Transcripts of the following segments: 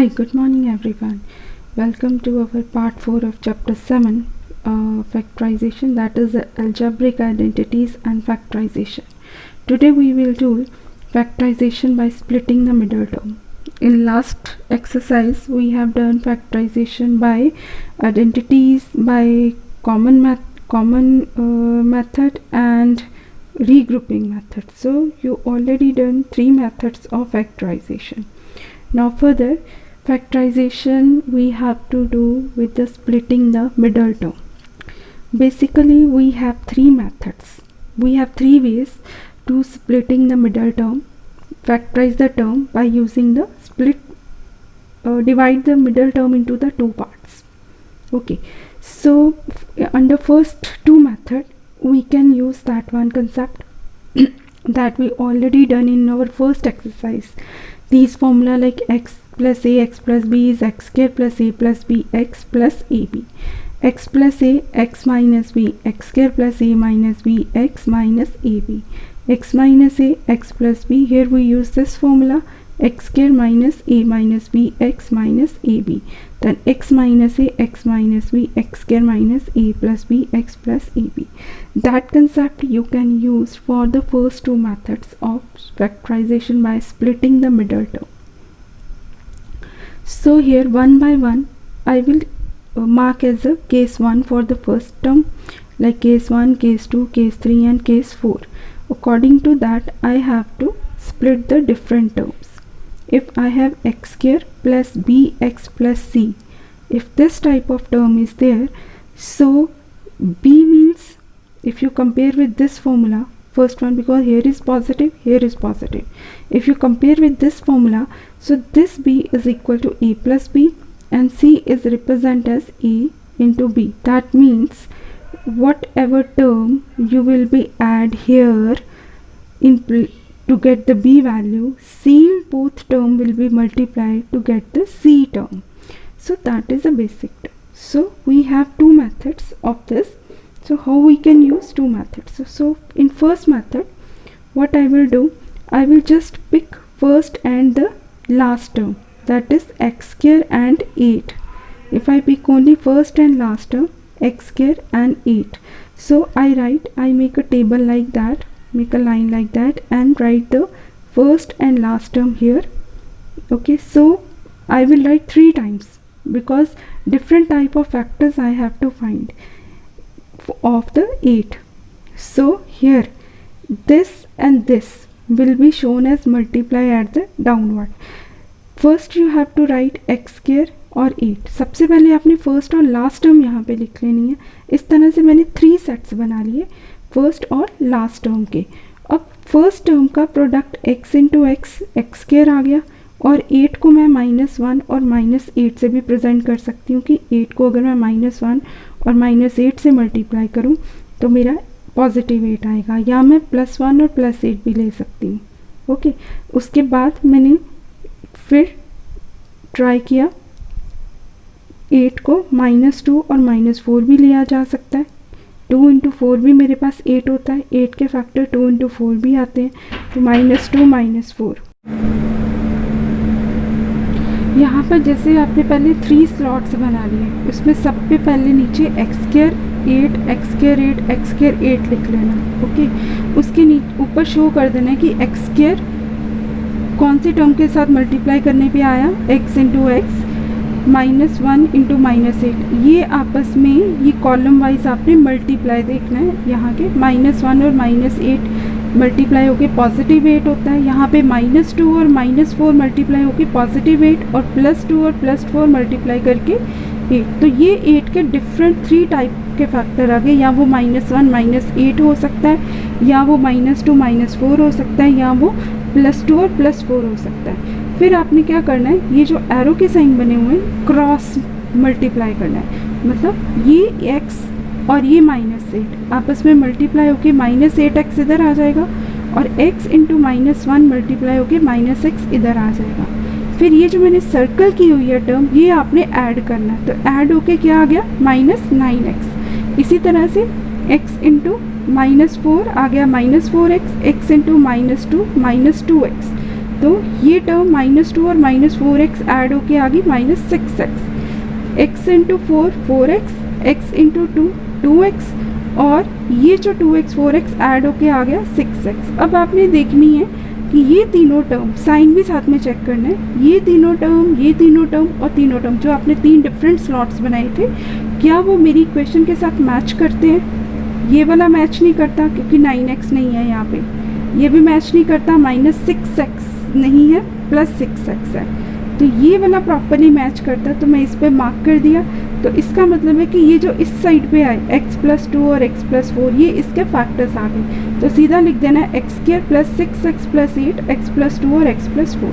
Hi, good morning everyone. Welcome to our part 4 of chapter 7, factorization, that is algebraic identities and factorization. Today we will do factorization by splitting the middle term. In last exercise we have done factorization by identities, by common method and regrouping method. So you already done 3 methods of factorization. Now further factorization we have to do with the splitting the middle term. Basically we have 3 methods. We have 3 ways to splitting the middle term. Factorize the term by using the split, divide the middle term into the 2 parts. Okay, so under first 2 method we can use that one concept that we already done in our first exercise. These formula like x plus a x plus b is x square plus a plus b x plus ab. X plus a x minus b x square plus a minus b x minus ab. X minus a x plus b, here we use this formula x square minus a minus b x minus ab. Then x minus a x minus b x square minus a plus b x plus ab. That concept you can use for the first 2 methods of factorization by splitting the middle term. So here one by one I will mark as a case 1 for the first term, like case 1, case 2, case 3 and case 4. According to that I have to split the different terms. If I have x square plus bx plus c, if this type of term is there, so b means, if you compare with this formula, first one, because here is positive, here is positive, if you compare with this formula, so this b is equal to a plus b and c is represent as a into b. That means whatever term you will be add here to get the b value, same both term will be multiplied to get the c term. So that is a basic term. So we have 2 methods of this. So how we can use 2 methods? So in first method what I will do, I will just pick first and the last term, that is x square and 8. If I pick only first and last term, x square and 8, so I make a table like that, make a line like that and write the first and last term here. Okay, so I will write 3 times because different type of factors I have to find of the 8. So here this and this will be shown as multiply at the downward. First you have to write x square और 8. सबसे पहले आपने first और last term यहाँ पे लिख लेनी है. इस तरह से मैंने 3 सेट्स बना लिए फर्स्ट और लास्ट टर्म के. अब फर्स्ट टर्म का product x into x x square आ गया और 8 को मैं -1 और -8 से भी प्रेजेंट कर सकती हूँ कि 8 को अगर मैं -1 और -8 से मल्टीप्लाई करूँ तो मेरा पॉजिटिव 8 आएगा, या मैं +1 और +8 भी ले सकती हूँ. ओके, उसके बाद मैंने फिर ट्राई किया 8 को -2 और -4 भी लिया जा सकता है. 2 इंटू 4 भी मेरे पास 8 होता है, 8 के फैक्टर 2 इंटू 4 भी आते हैं, तो -2 -4. यहाँ पर जैसे आपने पहले 3 स्लॉट्स बना लिए, उसमें सब पे पहले नीचे x square 8 x square 8 x square 8 लिख लेना. ओके, उसके ऊपर शो कर देना है कि x स्क्वायर कौन सी टर्म के साथ मल्टीप्लाई करने पे आया, x इंटू एक्स -1 इंटू -8. ये आपस में ये कॉलम वाइज आपने मल्टीप्लाई देखना है. यहाँ के -1 और -8 मल्टीप्लाई होके पॉजिटिव 8 होता है. यहाँ पे -2 और -4 मल्टीप्लाई होके पॉजिटिव 8 और +2 और +4 मल्टीप्लाई करके 8. तो ये 8 के डिफरेंट 3 टाइप के फैक्टर आ गए. या वो -1 -8 हो सकता है, या वो -2 -4 हो सकता है, या वो +2 और +4 हो सकता है. फिर आपने क्या करना है, ये जो एरो के साइन बने हुए हैं क्रॉस मल्टीप्लाई करना है. मतलब ये x और ये -8 आपस में मल्टीप्लाई होके -8x इधर आ जाएगा और x इंटू -1 मल्टीप्लाई होके -x इधर आ जाएगा. फिर ये जो मैंने सर्कल की हुई है टर्म, ये आपने ऐड करना है. तो ऐड होके क्या आ गया -9x. इसी तरह से x इंटू -4 आ गया -4x, x इंटू -2 -2x. तो ये टर्म -2 और -4x ऐड होके आ गई -6x, x into 4 4x, x into 2 2x, और ये जो 2x 4x ऐड होके आ गया 6x। अब आपने देखनी है कि ये तीनों टर्म, साइन भी साथ में चेक करना है, ये तीनों टर्म और तीनों टर्म जो आपने 3 डिफरेंट स्लॉट्स बनाए थे, क्या वो मेरी इक्वेशन के साथ मैच करते हैं। ये वाला मैच नहीं करता क्योंकि 9x नहीं है यहाँ पे, ये भी मैच नहीं करता, -6x नहीं है, +6x है। तो ये वाला प्रॉपरली मैच करता है, तो मैं इस पर मार्क कर दिया। तो इसका मतलब है कि ये जो इस साइड पे आए x+2 और x+4, ये इसके फैक्टर्स आ गए, तो सीधा लिख देना है x² + 6x + 8 x+2 और x+4।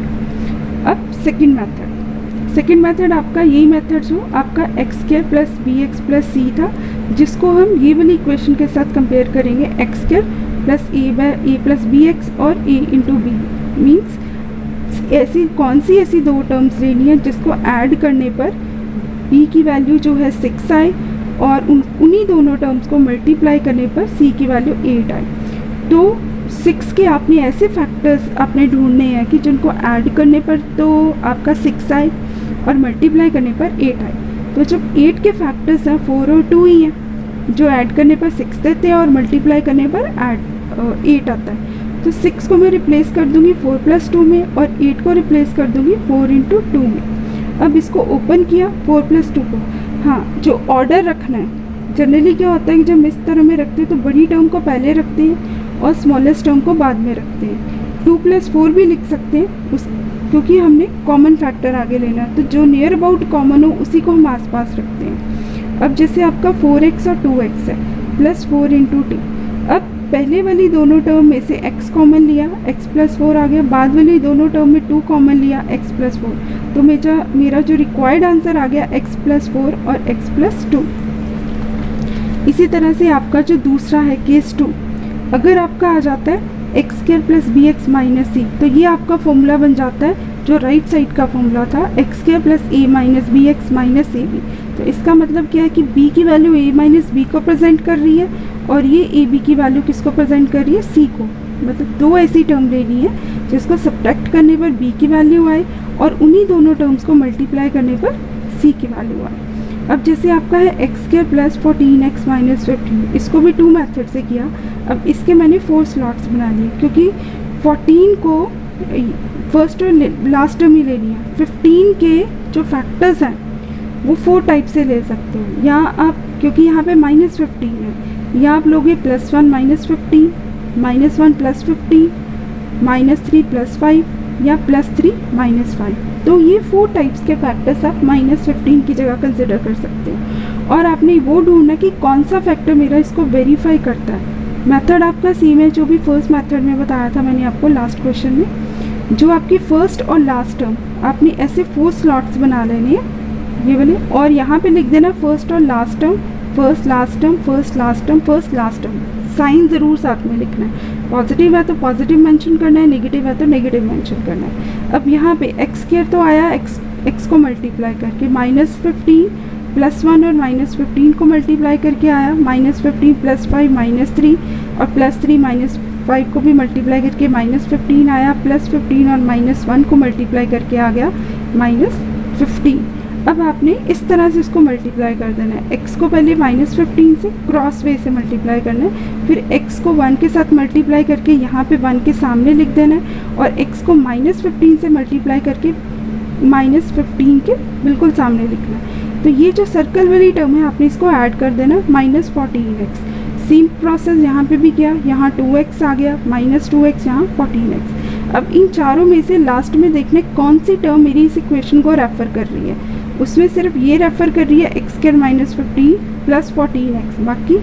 अब सेकंड मेथड आपका यही मेथड जो आपका x² + bx + c था, जिसको हम ये वाली इक्वेशन के साथ कंपेयर करेंगे, x² + a + bx और a × b। मीन्स कौन सी ऐसी दो टर्म्स लेनी है जिसको ऐड करने पर b की वैल्यू जो है 6 आए और उन्हीं दोनों टर्म्स को मल्टीप्लाई करने पर c की वैल्यू 8 आए। तो 6 के आपने ऐसे फैक्टर्स आपने ढूंढने हैं कि जिनको ऐड करने पर तो आपका 6 आए और मल्टीप्लाई करने पर 8 आए। तो जब 8 के फैक्टर्स हैं 4 और 2 ही हैं, जो ऐड करने पर 6 देते हैं और मल्टीप्लाई करने पर 8 आता है। तो 6 को मैं रिप्लेस कर दूंगी 4 + 2 में और 8 को रिप्लेस कर दूंगी 4 × 2 में। अब इसको ओपन किया 4 + 2 को, हाँ जो ऑर्डर रखना है, जनरली क्या होता है कि जब इस तरह में रखते हैं तो बड़ी टर्म को पहले रखते हैं और स्मॉलेस्ट टर्म को बाद में रखते हैं। 2 + 4 भी लिख सकते हैं क्योंकि हमने कॉमन फैक्टर आगे लेना है, तो जो नियर अबाउट कॉमन हो उसी को हम आस पास रखते हैं। अब जैसे आपका 4x और 2x है +4 × t, अब पहले वाली दोनों टर्म में से x कॉमन लिया, x+4 आ गया, बाद वाली दोनों टर्म में 2 कॉमन लिया, x+4, तो मेरा जो रिक्वायर्ड आंसर आ गया x+4 और x+2। इसी तरह से आपका जो दूसरा है केस 2, अगर आपका आ जाता है x² + bx - c, तो ये आपका फॉर्मूला बन जाता है जो राइट साइड का फॉर्मूला था, x² + a - bx - ab। तो इसका मतलब क्या है कि b की वैल्यू a - b को प्रेजेंट कर रही है और ये ab की वैल्यू किसको प्रेजेंट कर रही है, c को। मतलब दो ऐसी टर्म लेनी है जिसको सब्ट्रैक्ट करने पर b की वैल्यू आए और उन्हीं दोनों टर्म्स को मल्टीप्लाई करने पर c की वैल्यू आए। अब जैसे आपका है x² + 14x - 15, इसको भी 2 मेथड से किया। अब इसके मैंने 4 स्लॉट्स बना लिए क्योंकि 14 को फर्स्ट और लास्ट टर्म ही लेनी है। 15 के जो फैक्टर्स हैं वो 4 टाइप से ले सकते हो, या आप, क्योंकि यहाँ पे -15 है, या आप लोगे +1 - 15, -1 + 15, -3 + 5 या +3 - 5। तो ये 4 टाइप्स के फैक्टर्स आप -15 की जगह कंसिडर कर सकते हो। और आपने वो ढूंढना कि कौन सा फैक्टर मेरा इसको वेरीफाई करता है। मेथड आपका सेम है जो भी फर्स्ट मेथड में बताया था मैंने आपको लास्ट क्वेश्चन में। जो आपकी फर्स्ट और लास्ट टर्म, आपने ऐसे 4 स्लॉट्स बना लेने हैं ये वाले, और यहाँ पे लिख देना फर्स्ट और last term, first last term, first last term, first last term. Sign ज़रूर साथ में लिखना है, पॉजिटिव है तो पॉजिटिव मेंशन करना है, नेगेटिव है तो नेगेटिव मेंशन करना है। अब यहाँ पे x² तो आया, x को मल्टीप्लाई करके, -15 +1 और -15 को मल्टीप्लाई करके आया, -15 + 5 -3 और +3 - 5 को भी मल्टीप्लाई करके -15 आया, +15 और -1 को मल्टीप्लाई करके आ गया -15। अब आपने इस तरह से इसको मल्टीप्लाई कर देना है। x को पहले -15 से क्रॉस वे से मल्टीप्लाई करना है, फिर x को 1 के साथ मल्टीप्लाई करके यहाँ पे 1 के सामने लिख देना है, और x को -15 से मल्टीप्लाई करके -15 के बिल्कुल सामने लिखना है। तो ये जो सर्कल वाली टर्म है आपने इसको ऐड कर देना, -14x। सेम प्रोसेस यहाँ पे भी किया, यहाँ 2x आ गया, -2x, यहाँ 14x। अब इन चारों में से लास्ट में देखने कौन सी टर्म मेरी इस इक्वेशन को रेफ़र कर रही है। उसमें सिर्फ ये रेफ़र कर रही है x² - 15 + 14x, बाकी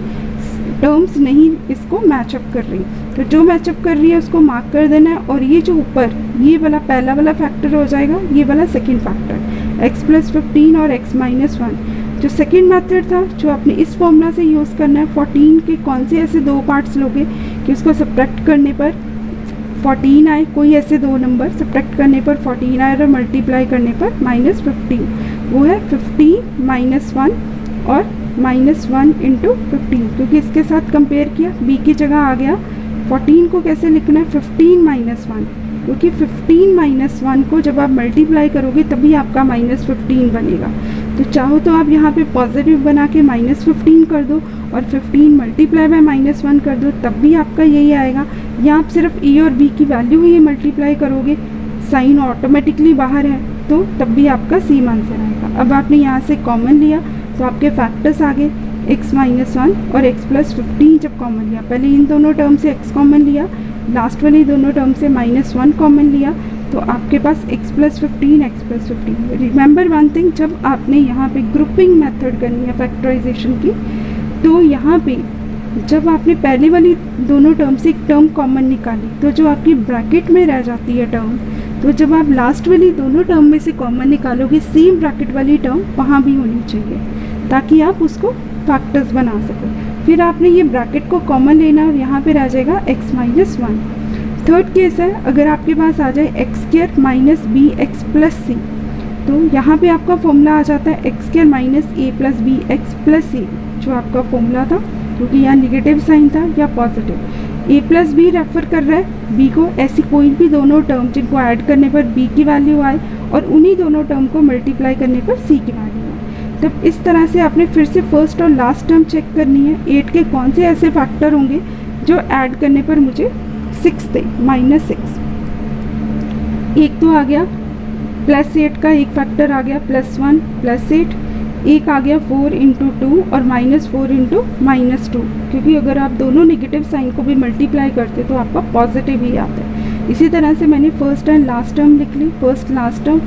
टर्म्स नहीं इसको मैचअप कर रही। तो जो मैचअप कर रही है उसको मार्क कर देना है, और ये जो ऊपर ये वाला पहला वाला फैक्टर हो जाएगा, ये वाला सेकंड फैक्टर x + 15 और x - 1। जो सेकंड मेथड था जो आपने इस फॉर्मूला से यूज़ करना है, 14 के कौन से ऐसे 2 पार्ट्स लोगे कि उसको सब्ट्रैक्ट करने पर 14 आए, कोई ऐसे 2 नंबर सब्ट्रैक्ट करने पर 14 आए और मल्टीप्लाई करने पर -15, वो है 15 - 1 और -1 × 15, क्योंकि इसके साथ कंपेयर किया b की जगह आ गया। 14 को कैसे लिखना है, 15 - 1, क्योंकि 15 माइनस 1 को जब आप मल्टीप्लाई करोगे तभी आपका -15 बनेगा। तो चाहो तो आप यहाँ पे पॉजिटिव बना के -15 कर दो और 15 मल्टीप्लाई बाय -1 कर दो, तब भी आपका यही आएगा। या आप सिर्फ ए और बी की वैल्यू ही मल्टीप्लाई करोगे, साइन ऑटोमेटिकली बाहर है, तो तब भी आपका सेम आंसर आएगा। अब आपने यहाँ से कॉमन लिया तो आपके फैक्टर्स आ गए x-1 और x+15 जब कॉमन लिया, पहले इन दोनों टर्म से x कॉमन लिया, लास्ट वाली दोनों टर्म से -1 कॉमन लिया, तो आपके पास x+15 रिमेंबर वन थिंग, जब आपने यहाँ पे ग्रुपिंग मेथड करनी है फैक्टराइजेशन की, तो यहाँ पे जब आपने पहले वाली दोनों टर्म से एक टर्म कॉमन निकाली तो जो आपकी ब्रैकेट में रह जाती है टर्म, तो जब आप लास्ट वाली दोनों टर्म में से कॉमन निकालोगे सेम ब्रैकेट वाली टर्म वहाँ भी होनी चाहिए, ताकि आप उसको फैक्टर्स बना सको। फिर आपने ये ब्रैकेट को कॉमन लेना और यहाँ पे रह जाएगा x-1। थर्ड केस है, अगर आपके पास आ जाए x² - bx+c, तो यहाँ पे आपका फॉर्मूला आ जाता है x² - a + bx+c, जो आपका फॉर्मूला था, क्योंकि यहाँ निगेटिव साइन था या पॉजिटिव। a + b रेफर कर रहा है b को, ऐसी कोई भी दोनों टर्म जिनको ऐड करने पर b की वैल्यू आए और उन्हीं दोनों टर्म को मल्टीप्लाई करने पर c की वैल्यू आए। तब इस तरह से आपने फिर से फर्स्ट और लास्ट टर्म चेक करनी है, 8 के कौन से ऐसे फैक्टर होंगे जो ऐड करने पर मुझे 6 दे, -6। एक तो आ गया +8 का एक फैक्टर आ गया +1 +8, एक आ गया 4 × 2 और -4 × -2, क्योंकि अगर आप दोनों नेगेटिव साइन को भी मल्टीप्लाई करते तो आपका पॉजिटिव ही आता है। इसी तरह से मैंने फर्स्ट एंड लास्ट टर्म लिख ली, first last term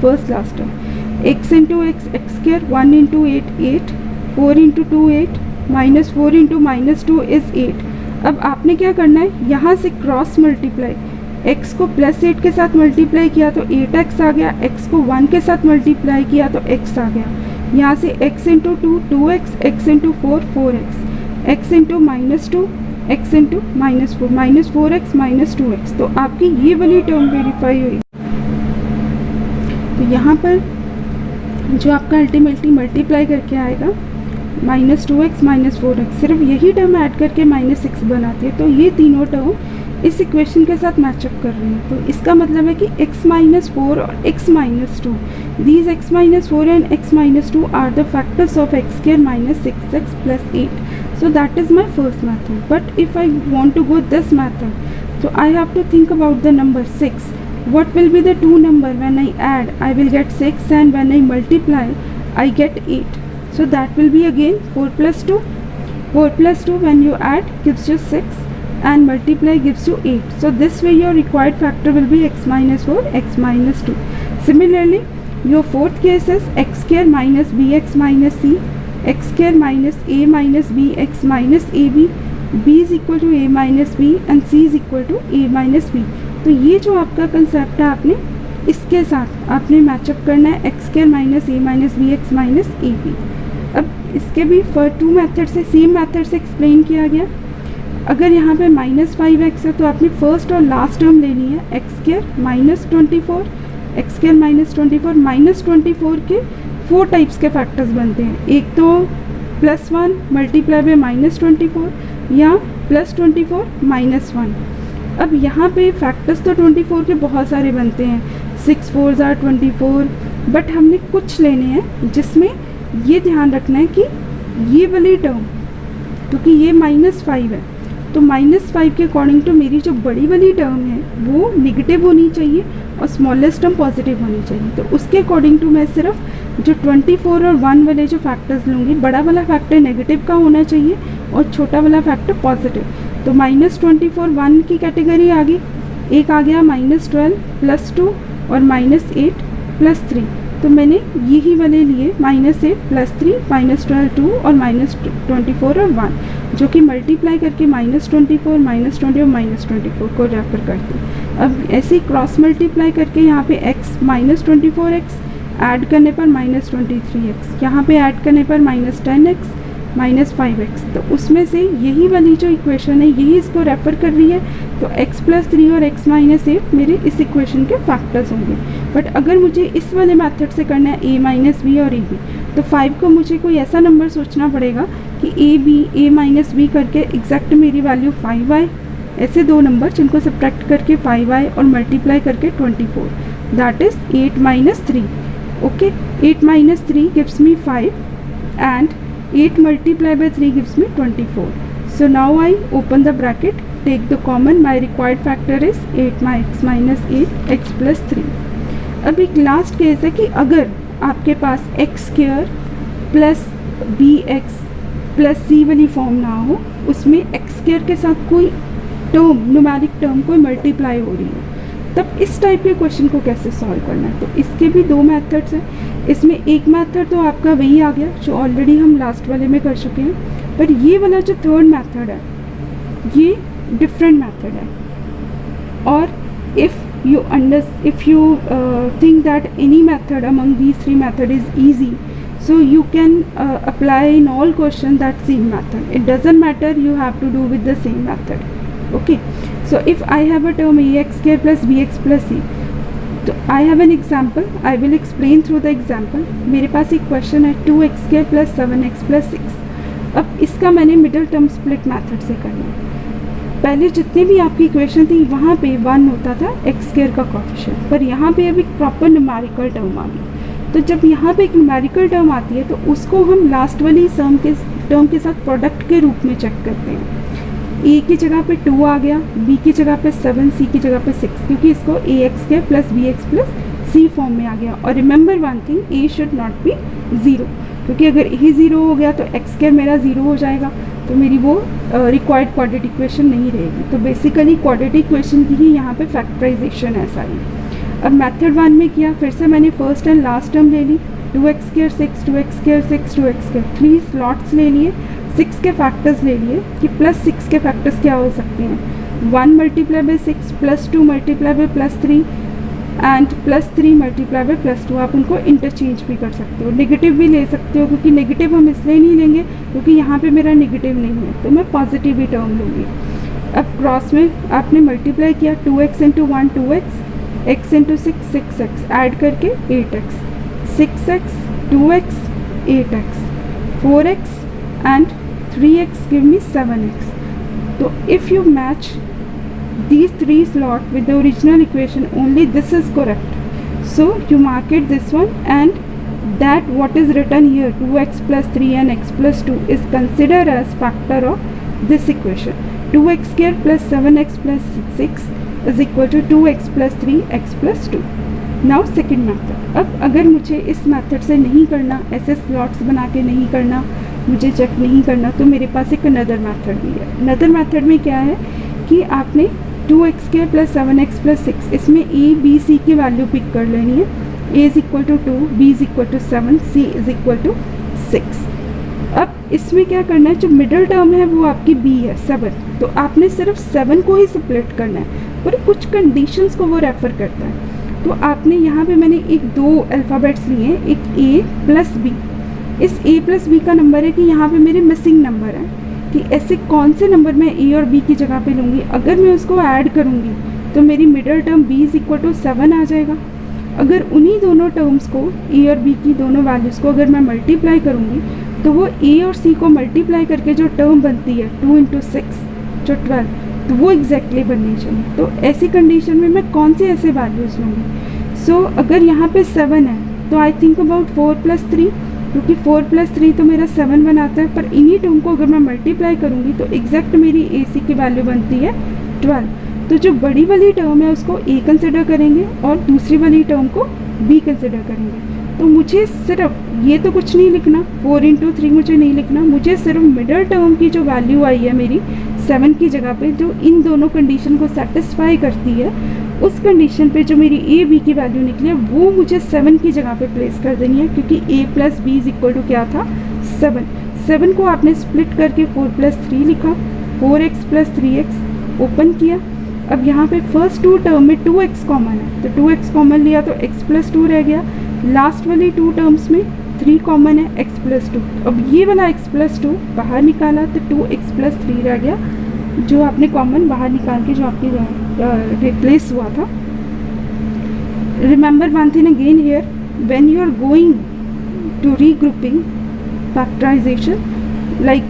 x × x x², 1 × 8 8, 4 × 2 8, -4 × -2 is 8। अब आपने क्या करना है, यहाँ से क्रॉस मल्टीप्लाई, x को +8 के साथ मल्टीप्लाई किया तो 8x आ गया, x को 1 के साथ मल्टीप्लाई किया तो x आ गया। यहाँ से x × 2 2x, x × 4 4x, x × -2 x × -4x -2x, तो आपकी ये वाली टर्म वेरीफाई हुई। तो यहाँ पर जो आपका अल्टीमेटली मल्टीप्लाई करके आएगा -2x -4x, सिर्फ यही टर्म ऐड करके -6 बनाती है, तो ये तीनों टर्म इस इक्वेशन के साथ मैचअप कर रही है। तो इसका मतलब है कि x-4 और x-2, these x-4 and x-2 are the factors of x² - 6x + 8. So that is my first method. But if I want to go this method, so I have to think about the number 6. What will be the two number when I add? I will get 6, and when I multiply I get 8. So that will be again 4 + 2. 4 + 2 when you add gives you 6 and multiply gives you 8. So this way your required factor will be x-4 x-2. Similarly, your fourth case is x² - bx - c, x² - a - bx - ab, b is equal to a - b and c is equal to a - b. तो ये जो आपका concept है, आपने इसके साथ आपने matchup करना है x² - a - bx - ab। अब इसके भी फॉर टू मेथड से सेम मेथड से एक्सप्लेन किया गया। अगर यहाँ पे -5x है तो आपने फर्स्ट और लास्ट टर्म लेनी है x² -24, x² -24 के 4 टाइप्स के फैक्टर्स बनते हैं। एक तो +1 मल्टीप्लाई बाय -24 या +24 -1। अब यहाँ पे फैक्टर्स तो 24 के बहुत सारे बनते हैं, 6 4s are 24, बट हमने कुछ लेने हैं जिसमें ये ध्यान रखना है कि ये वाली टर्म, क्योंकि ये -5 है, तो -5 के अकॉर्डिंग टू मेरी जो बड़ी वाली टर्म है वो नेगेटिव होनी चाहिए और स्मॉलेस्ट टर्म पॉजिटिव होनी चाहिए। तो उसके अकॉर्डिंग टू मैं सिर्फ जो 24 और 1 वाले जो फैक्टर्स लूँगी, बड़ा वाला फैक्टर नेगेटिव का होना चाहिए और छोटा वाला फैक्टर पॉजिटिव। तो -24 1 की कैटेगरी आ गई, एक आ गया -12 +2 और -8 +3। तो मैंने यही वाले लिए -8 +3 -12 2 और -24 और 1, जो कि मल्टीप्लाई करके -24 -20 और -24 को रेफर करते हैं। अब ऐसे ही क्रॉस मल्टीप्लाई करके यहाँ पे x -24x ऐड करने पर -23x, यहाँ पे ऐड करने पर -10x -5x, तो उसमें से यही वाली जो इक्वेशन है यही इसको रेफर कर रही है। तो x + 3 और x - 8 मेरे इस इक्वेशन के फैक्टर्स होंगे। बट अगर मुझे इस वाले मेथड से करना है a - b और ab, तो 5 को मुझे कोई ऐसा नंबर सोचना पड़ेगा कि a - b करके एग्जैक्ट मेरी वैल्यू 5 आए, ऐसे दो नंबर जिनको सब्ट्रैक्ट करके 5 आए और मल्टीप्लाई करके 24, that is 8 minus 3. Okay, 8 minus 3 gives me 5 and 8 multiplied by 3 gives me 24. So now I open the bracket, take the common, my required factor is 8x minus 8 x plus 3. अब एक last case है कि अगर आपके पास x square plus b x plus c वाली form ना हो, उसमें एक्स स्क्वायर के साथ कोई टर्म, न्यूमेरिक टर्म कोई मल्टीप्लाई हो रही है, तब इस टाइप के क्वेश्चन को कैसे सॉल्व करना है। तो इसके भी दो मेथड्स हैं। इसमें एक मेथड तो आपका वही आ गया जो ऑलरेडी हम लास्ट वाले में कर चुके हैं, पर ये वाला जो थर्ड मेथड है ये डिफरेंट मेथड है। और if you think that any method among these three method is easy, so you can apply in all questions that same method. It doesn't matter, you have to do with the same method. Okay, so if I have a term ax square plus bx plus c, तो I have an example, I will explain through the example. मेरे पास एक question है 2x square plus 7x plus 6। अब इसका मैंने middle term split method से करना है। पहले जितने भी आपकी इक्वेशन थी वहाँ पे 1 होता था एक्स स्क्वायर का कोएफिशिएंट, पर यहाँ पे अब एक प्रॉपर न्यूमेरिकल टर्म आ गई। तो जब यहाँ पे एक न्यूमेरिकल टर्म आती है तो उसको हम लास्ट वाली टर्म के साथ प्रोडक्ट के रूप में चेक करते हैं। ए की जगह पे 2 आ गया, बी की जगह पे 7, सी की जगह पे 6, क्योंकि इसको a x square plus b x plus c form में आ गया। और remember one thing, a should not be 0, क्योंकि अगर ए 0 हो गया तो एक्स स्क्वायर मेरा 0 हो जाएगा, तो मेरी वो रिक्वायर्ड क्वाड्रेटिक इक्वेशन नहीं रहेगी। तो बेसिकली क्वाड्रेटिक इक्वेशन की ही यहाँ पे फैक्टराइजेशन है सारी। अब मेथड 1 में किया, फिर से मैंने फर्स्ट एंड लास्ट टर्म ले ली, 2x square 6, 2x square 6, 2x square, 3 slots ले लिए, 6 के फैक्टर्स ले लिए कि प्लस 6 के फैक्टर्स क्या हो सकते हैं, 1 multiply by 6 plus 2 multiply by plus 3 and plus 3 multiply by plus 2। आप उनको इंटरचेंज भी कर सकते हो, नेगेटिव भी ले सकते हो, क्योंकि नेगेटिव हम इसलिए नहीं लेंगे क्योंकि यहाँ पे मेरा नेगेटिव नहीं है, तो मैं पॉजिटिव ही टर्म लूँगी। अब क्रॉस में आपने मल्टीप्लाई किया, 2x into 1 2x, x into 6 6x, add करके 8x, 6x 2x 8x 4x and 3x give me 7x. So if you match these three slots with the original equation, only this is correct. So you mark it this one, and that what is written here 2x plus 3 and x plus 2 is considered as factor of this equation. 2x square plus 7x plus 6 is equal to 2x plus 3x plus 2. Now second method. अब अगर मुझे इस method से नहीं करना, ऐसे slots बना के नहीं करना, मुझे चेक नहीं करना, तो मेरे पास एक अनदर मेथड भी है। अनदर मेथड में क्या है कि आपने 2x square plus 7x plus 6, इसमें a b c की वैल्यू पिक कर लेनी है। a is equal to 2, b is equal to 7, c is equal to 6। अब इसमें क्या करना है, जो मिडिल टर्म है वो आपकी b है 7, तो आपने सिर्फ 7 को ही स्प्लिट करना है, पर कुछ कंडीशंस को वो रेफर करता है। तो आपने यहाँ पे मैंने दो अल्फ़ाबेट्स लिए हैं, एक a प्लस b। इस a प्लस b का नंबर है कि यहाँ पे मेरे मिसिंग नंबर है, कि ऐसे कौन से नंबर मैं a और b की जगह पे लूँगी। अगर मैं उसको ऐड करूँगी तो मेरी middle term b is equal to 7 आ जाएगा। अगर उन्हीं दोनों टर्म्स को, a और b की दोनों वैल्यूज़ को अगर मैं मल्टीप्लाई करूँगी तो वो a और c को मल्टीप्लाई करके जो टर्म बनती है 2 इंटू 6 जो 12, तो वो एग्जैक्टली बननी चाहिए। तो ऐसी कंडीशन में मैं कौन से ऐसे वैल्यूज़ लूँगी। सो अगर यहाँ पे 7 है तो आई थिंक अबाउट 4 प्लस 3, क्योंकि 4 प्लस 3 तो मेरा 7 बनाता है, पर इन्हीं टर्म को अगर मैं मल्टीप्लाई करूँगी तो एग्जैक्ट मेरी ए सी की वैल्यू बनती है 12। तो जो बड़ी वाली टर्म है उसको ए कंसिडर करेंगे और दूसरी वाली टर्म को बी कंसिडर करेंगे। तो मुझे सिर्फ ये तो कुछ नहीं लिखना, 4 इंटू 3 मुझे नहीं लिखना, मुझे सिर्फ मिडल टर्म की जो वैल्यू आई है मेरी 7 की जगह पे, जो इन दोनों कंडीशन को सेटिस्फाई करती है, उस कंडीशन पे जो मेरी ए बी की वैल्यू निकली है वो मुझे 7 की जगह पे प्लेस कर देनी है, क्योंकि a plus B is equal to क्या था 7 को आपने स्प्लिट करके 4 प्लस 3 लिखा, 4x प्लस 3x ओपन किया। अब यहाँ पे फर्स्ट 2 टर्म में 2x कॉमन है, तो 2x कॉमन लिया तो x प्लस 2 रह गया। लास्ट वाली 2 टर्म्स में 3 कॉमन है, x प्लस 2। अब ये वाला x प्लस 2 बाहर निकाला तो 2x प्लस 3 रह गया, जो आपने कॉमन बाहर निकाल के जो आपकी रिप्लेस हुआ था। Remember one thing again here, when you are going to regrouping factorization, like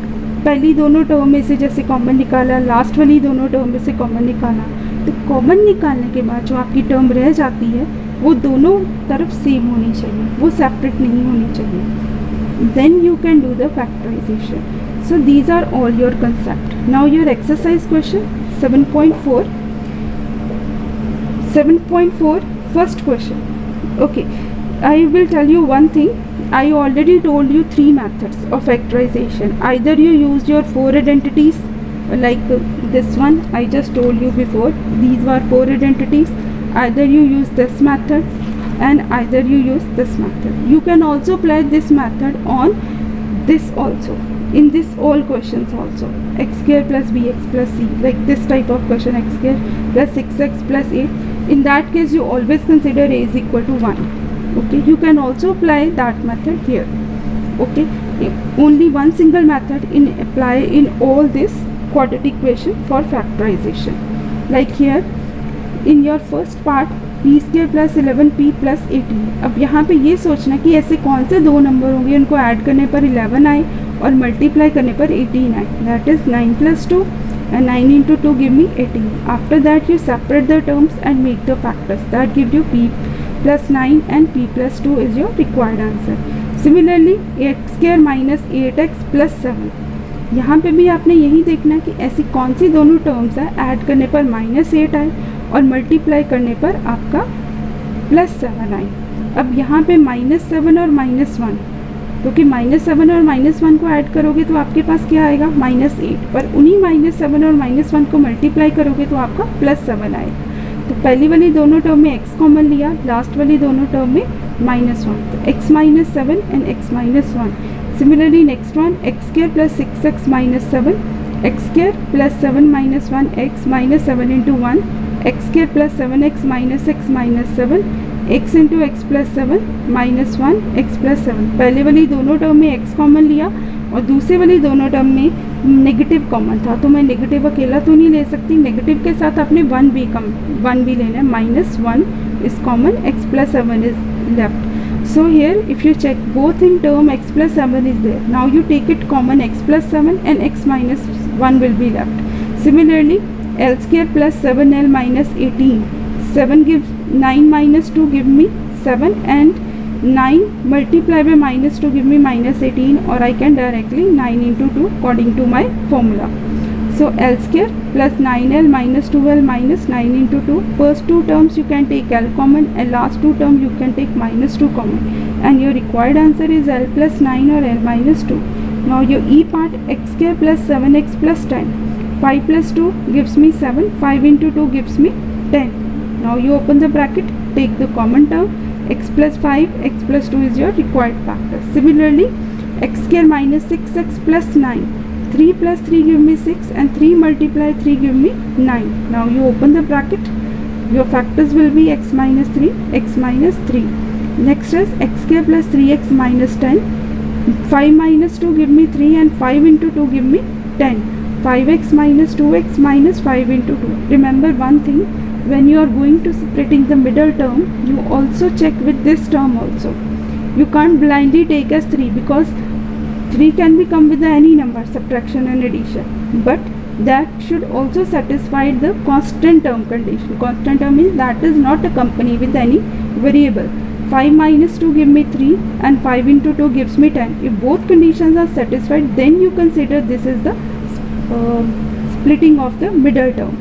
पहली दोनों टर्म में से जैसे कॉमन निकाला, लास्ट वाली दोनों टर्म में से कॉमन निकाला, तो कॉमन निकालने के बाद जो आपकी टर्म रह जाती है वो दोनों तरफ सेम होनी चाहिए, वो सेपरेट नहीं होनी चाहिए। Then you can do the factorization. So these are all your concept. Now your exercise question 7.4 first question. Okay, I will tell you one thing. I already told you 3 methods of factorization. Either you use your 4 identities like this one I just told you before, these were 4 identities. Either you use this method and either you use this method. You can also apply this method on this also, in this all questions also, x square plus bx plus c, like this type of question, x square plus 6x plus 8. In that case you always consider a is equal to 1. Okay, you can also apply that method here. Okay, only one single method in apply in all this quadratic equation for factorization. Like here in your first part p square plus 11p plus 18. अब यहाँ पे ये सोचना कि ऐसे कौन से दो नंबर होंगे उनको ऐड करने पर 11 आए और मल्टीप्लाई करने पर 18 आए. That is 9 plus 2 and 9 into 2 give me 18. After that you separate the terms and make the factors. That gives you p plus 9 and p plus 2 is your required answer. Similarly x square minus 8x plus 7. यहाँ पे भी आपने यही देखना कि ऐसी कौन सी दोनों टर्म्स है ऐड करने पर -8 आए और मल्टीप्लाई करने पर आपका +7 आए. अब यहाँ पे -7 और -1, क्योंकि -7 और -1 को ऐड करोगे तो आपके पास क्या आएगा -8, पर उन्हीं -7 और -1 को मल्टीप्लाई करोगे तो आपका +7 आएगा. तो पहली वाली दोनों टर्म में x कॉमन लिया, लास्ट वाली दोनों टर्म में -1, तो x -7 and x -1. Similarly next one x square plus 6x minus 7, x square plus 7 minus 1, x minus 7 into 1, x square plus 7x minus x minus 7, x into x plus 7 minus 1 x plus 7. पहले वाली दोनों term में x common लिया और दूसरे वाली दोनों term में नेगेटिव कॉमन था, तो मैं नेगेटिव अकेला तो नहीं ले सकती, नेगेटिव के साथ आपने 1 भी लेना है. -1 is common, x plus 7 is left. So here if you check both in term x plus 7 is there. Now you take it common, x plus 7 and x minus 1 will be left. Similarly l square plus 7l minus 18. 7 gives 9 minus 2 give me 7 and 9 multiply by -2 give me -18, or I can directly 9 into 2 according to my formula. So l square plus 9l minus 2l minus 9 into 2. First two terms you can take l common and last two terms you can take -2 common, and your required answer is l plus 9 or l minus 2. Now your e part, x square plus 7x plus 10. 5 plus 2 gives me 7. 5 into 2 gives me 10. Now you open the bracket, take the common term, x plus 5, x plus 2 is your required factor. Similarly x square minus 6x plus 9. 3 plus 3 give me 6 and 3 multiply 3 give me 9. Now you open the bracket, your factors will be x minus 3, x minus 3. Next is x square plus 3x minus 10. 5 minus 2 give me 3 and 5 into 2 give me 10. 5x minus 2x minus 5 into 2. Remember one thing, when you are going to splitting the middle term, you also check with this term also. You can't blindly take as 3 because 3 can be come with any number, subtraction and addition, but that should also satisfy the constant term condition. Constant term means that is not accompanied with any variable. 5 minus 2 give me 3 and 5 into 2 gives me 10. If both conditions are satisfied, then you consider this is the splitting of the middle term.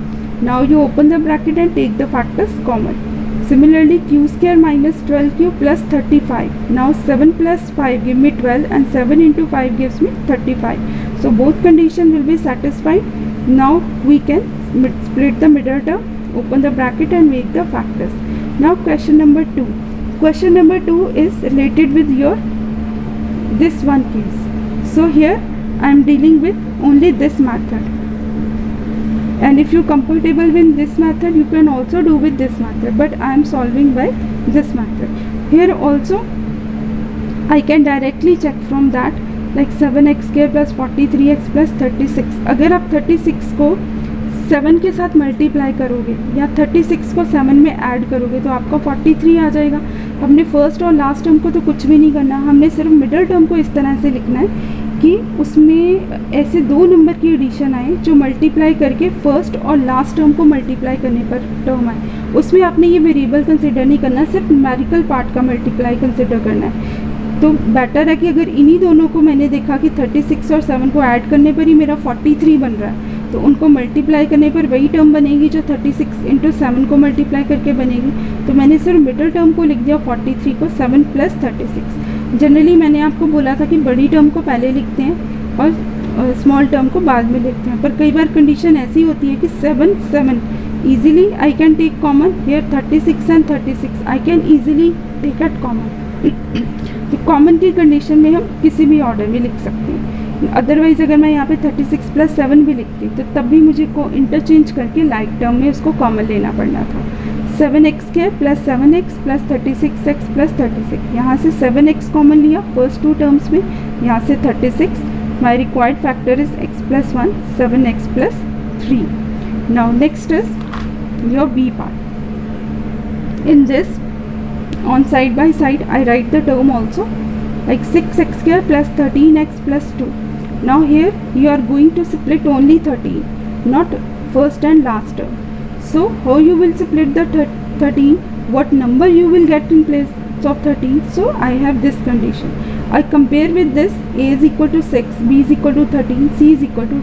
Now you open the bracket and take the factors common. Similarly q square minus 12q plus 35. Now 7 plus 5 give me 12 and 7 into 5 gives me 35. So both conditions will be satisfied. Now we can split the middle term, open the bracket and make the factors. Now question number 2. Question number 2 is related with your this one case. So here I am dealing with only this method. And if you comfortable with this method, you can also do with this method, but I am solving by this method. Here also I can directly check from that, like 7x square plus 43x plus 36. अगर आप 36 को 7 के साथ multiply करोगे या 36 को 7 में add करोगे तो आपका 43 आ जाएगा. हमने फर्स्ट और लास्ट टर्म को तो कुछ भी नहीं करना, हमने सिर्फ मिडल टर्म को इस तरह से लिखना है कि उसमें ऐसे दो नंबर की एडिशन आए जो मल्टीप्लाई करके फर्स्ट और लास्ट टर्म को मल्टीप्लाई करने पर टर्म आए, उसमें आपने ये वेरिएबल कंसिडर नहीं करना, सिर्फ न्यूमेरिकल पार्ट का मल्टीप्लाई कंसिडर करना है। तो बेटर है कि अगर इन्हीं दोनों को मैंने देखा कि 36 और 7 को ऐड करने पर ही मेरा 43 बन रहा है, तो उनको मल्टीप्लाई करने पर वही टर्म बनेगी जो 36 इंटू 7 को मल्टीप्लाई करके बनेगी। तो मैंने सिर्फ मिडिल टर्म को लिख दिया 43 को 7 प्लस 36। जनरली मैंने आपको बोला था कि बड़ी टर्म को पहले लिखते हैं और स्मॉल टर्म को बाद में लिखते हैं, पर कई बार कंडीशन ऐसी होती है कि 7 7 easily I can take common, here 36 and 36 I can easily take at common. तो कॉमन की कंडीशन में हम किसी भी ऑर्डर में लिख सकते हैं। अदरवाइज़ अगर मैं यहाँ पे 36 प्लस 7 भी लिखती तो तब भी मुझे को इंटरचेंज करके लाइक टर्म में उसको कॉमन लेना पड़ना था। 7x² plus 7x plus 36x plus 36, यहाँ से 7x कॉमन लिया फर्स्ट टू टर्म्स में, यहाँ से 36, my required factor is x plus 1, 7x plus 3। Now next is your b part. In this, on side by side I write the term also, like 6x² plus 13x plus 2. Now here you are going to split only 13, not first and last term. So how you will split the 13, what number you will get in place of 13? So I have this condition, I compare with this, a is equal to 6, b is equal to 13, c is equal to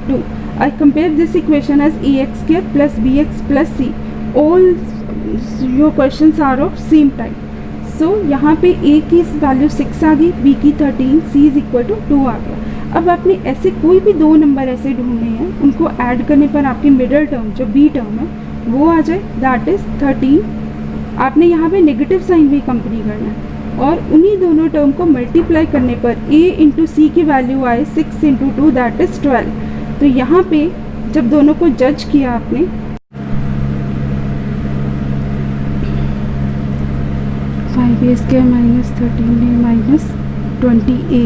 2. I compare this equation as ax² plus bx plus c. All your questions are of same type. So यहाँ पे a की value 6 आ गई, b की 13, c is equal to 2 आ गया। अब आपने ऐसे कोई भी दो नंबर ऐसे ढूंढने हैं, उनको ऐड करने पर आपकी मिडिल टर्म जो b टर्म है वो आ जाए, दैट इज 13। आपने यहाँ पे नेगेटिव साइन भी कंपनी करना है और उन्हीं दोनों टर्म को मल्टीप्लाई करने पर a इंटू सी की वैल्यू आए 6 इंटू 2 दैट इज 12। तो यहाँ पे जब दोनों को जज किया आपने, 5a² minus 13a minus 20a.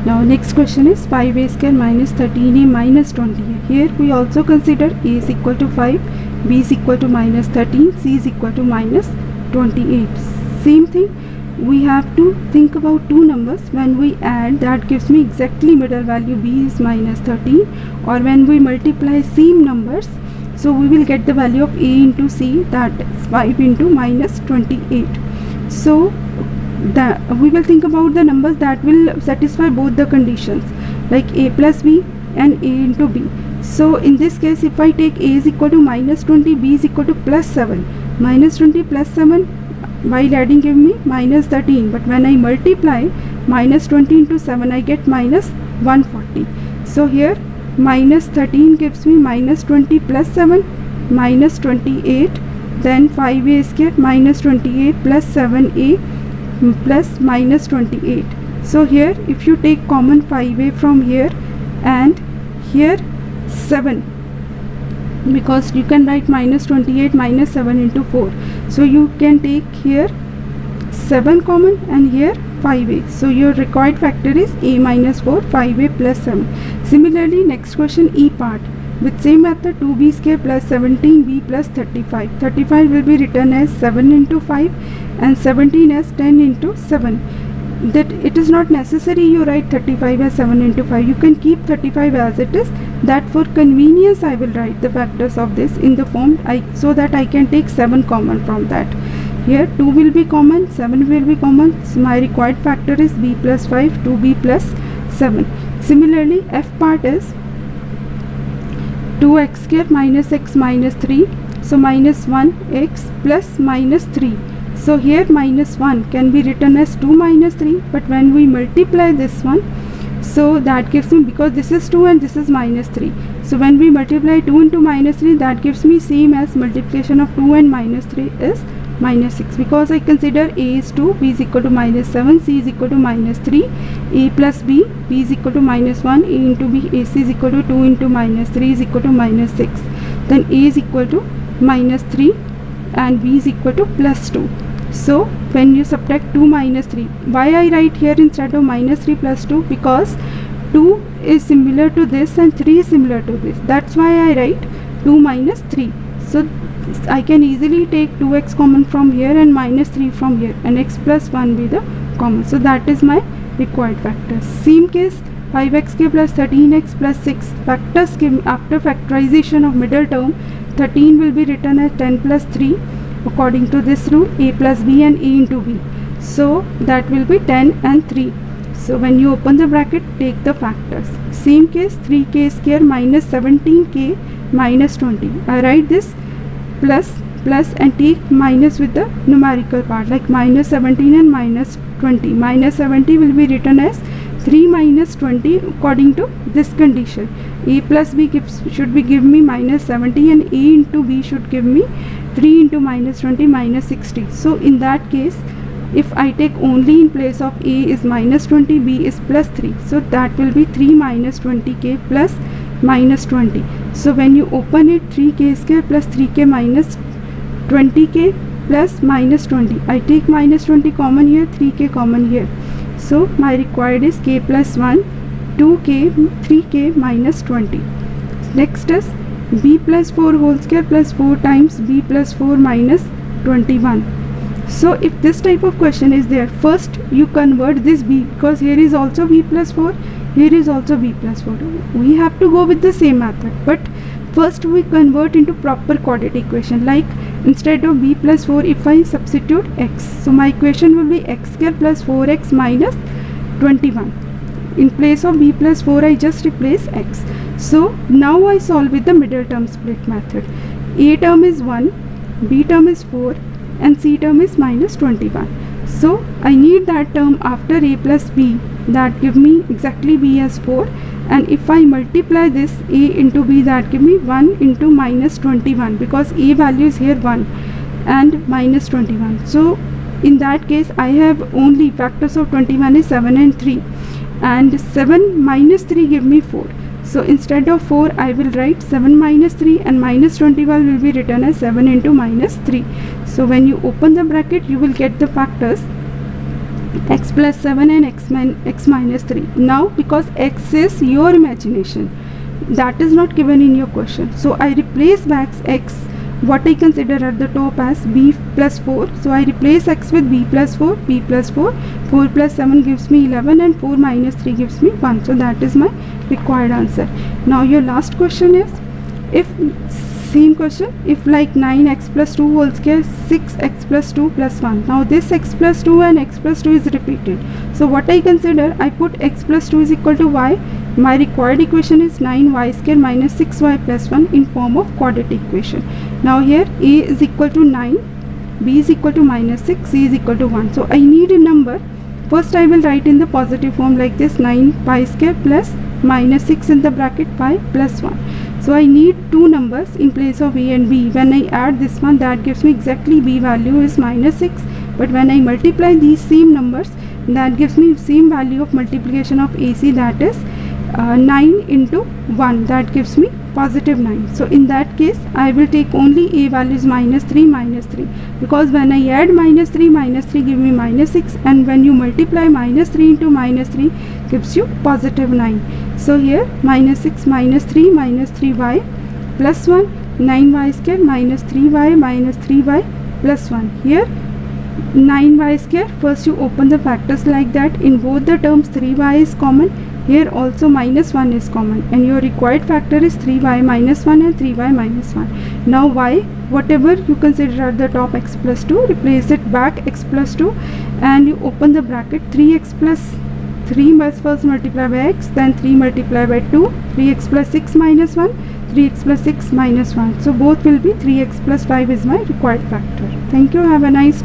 Now next question is 5a² minus 13a minus 20a. Here we also consider a is equal to 5, b is equal to minus 13, c is equal to minus 28. Same thing, we have to think about two numbers. When we add, that gives me exactly middle value, b is minus 13, or when we multiply same numbers, so we will get the value of a into c, that is 5 into minus 28. So that we will think about the numbers that will satisfy both the conditions, like a plus b and a into b. So in this case, if I take a is equal to minus 20, b is equal to plus 7, minus 20 plus 7 while adding give me minus 13, but when I multiply minus 20 into 7 I get minus 140. So here minus 13 gives me minus 20 plus 7 minus 28, then 5a² minus 28 plus 7a plus minus 28. So here if you take common 5a from here and here 7, because you can write minus 28 minus 7 into 4, so you can take here 7 common and here 5a. So your required factor is a minus 4, 5a plus 7. Similarly next question, e part. With same method, 2b² plus 17b plus 35. 35 will be written as 7 into 5 and 17 as 10 into 7. That it is not necessary you write 35 as 7 into 5. You can keep 35 as it is. That for convenience I will write the factors of this in the form so that I can take 7 common from that. Here 2 will be common, 7 will be common. So my required factor is b plus 5, 2b plus 7. Similarly, f part is 2x² minus x minus 3, so minus 1x plus minus 3. So here minus 1 can be written as 2 minus 3, but when we multiply this one, so that gives me, because this is 2 and this is minus 3, so when we multiply 2 into minus 3, that gives me same as multiplication of 2 and minus 3 is minus 6, because I consider a is 2, b is equal to minus 7, c is equal to minus 3, a plus b, b is equal to minus 1, a into b, ac is equal to 2 into minus 3 is equal to minus 6, then a is equal to minus 3 and b is equal to plus 2. So when you subtract 2 minus 3, why I write here instead of minus 3 plus 2? Because 2 is similar to this and 3 is similar to this, that's why I write 2 minus 3. So I can easily take 2x common from here and minus 3 from here, and x plus 1 be the common. So that is my required factor. Same case 5x square plus 13x plus 6. Factors after factorization of middle term, 13 will be written as 10 plus 3 according to this rule, a plus b and a into b. So that will be 10 and 3. So when you open the bracket, take the factors. Same case, 3k square minus 17k minus 20. I write this plus and take minus with the numerical part, like minus 17 and minus 20. Minus 70 will be written as 3 minus 20 according to this condition. A plus b should be give me minus 70 and a into b should give me 3 into minus 20 minus 60. So in that case, if I take only in place of a is minus 20, b is plus 3. So that will be 3 minus 20k plus minus 20. So when you open it, 3k square plus 3k minus 20k plus minus 20. I take minus 20 common here, 3k common here. So my required is k plus 1, 2k, 3k minus 20. Next is b plus 4 whole square plus 4 times b plus 4 minus 21. So if this type of question is there, first you convert this b, because here is also b plus 4, here is also b plus 4. We have to go with the same method, but first we convert into proper quadratic equation. Like instead of b plus 4, if I substitute x, so my equation will be x square plus 4x minus 21. In place of b plus 4, I just replace x. So now I solve with the middle term split method. A term is 1, b term is 4 and c term is minus 21. So I need that term after a plus b, that give me exactly b as 4, and if I multiply this a into b, that give me 1 into minus 21, because a value is here 1 and minus 21. So in that case I have only factors of 21 is 7 and 3, and 7 minus 3 give me 4. So instead of 4, I will write 7 minus 3, and minus 21 will be written as 7 into minus 3. So when you open the bracket, you will get the factors x plus 7 and x minus 3. Now because x is your imagination, that is not given in your question, so I replace back x, what I consider at the top, as b plus 4. So I replace x with b plus 4, 4 plus 7 gives me 11, and 4 minus 3 gives me 1. So that is my required answer. Now your last question is, if same question, if like 9x plus 2 whole square, 6x plus 2 plus 1. Now this x plus 2 and x plus 2 is repeated. So what I consider, I put x plus 2 is equal to y. My required equation is 9y square minus 6y plus 1 in form of quadratic equation. Now here a is equal to 9, b is equal to minus 6, c is equal to 1. So I need a number. First I will write in the positive form like this, 9 pi square plus minus 6 in the bracket pi plus 1. So I need two numbers in place of a and b. When I add this one, that gives me exactly b value is minus 6. But when I multiply these same numbers, that gives me same value of multiplication of AC, that is 9 into 1, that gives me positive 9. So in that case, I will take only a value is minus 3, because when I add minus 3 give me minus 6, and when you multiply minus 3 into minus 3 gives you positive 9. So here minus 6 minus 3y plus 1, 9y square minus 3y plus 1. Here 9y square, first you open the factors like that. In both the terms 3y is common. Here also minus 1 is common, and your required factor is 3y minus 1 and 3y minus 1. Now y, whatever you consider at the top, x plus 2, replace it back x plus 2, and you open the bracket. 3x plus 3 must first multiply by x, then 3 multiply by 2, 3x plus 6 minus 1, 3x plus 6 minus 1. So both will be 3x plus 5 is my required factor. Thank you. Have a nice day.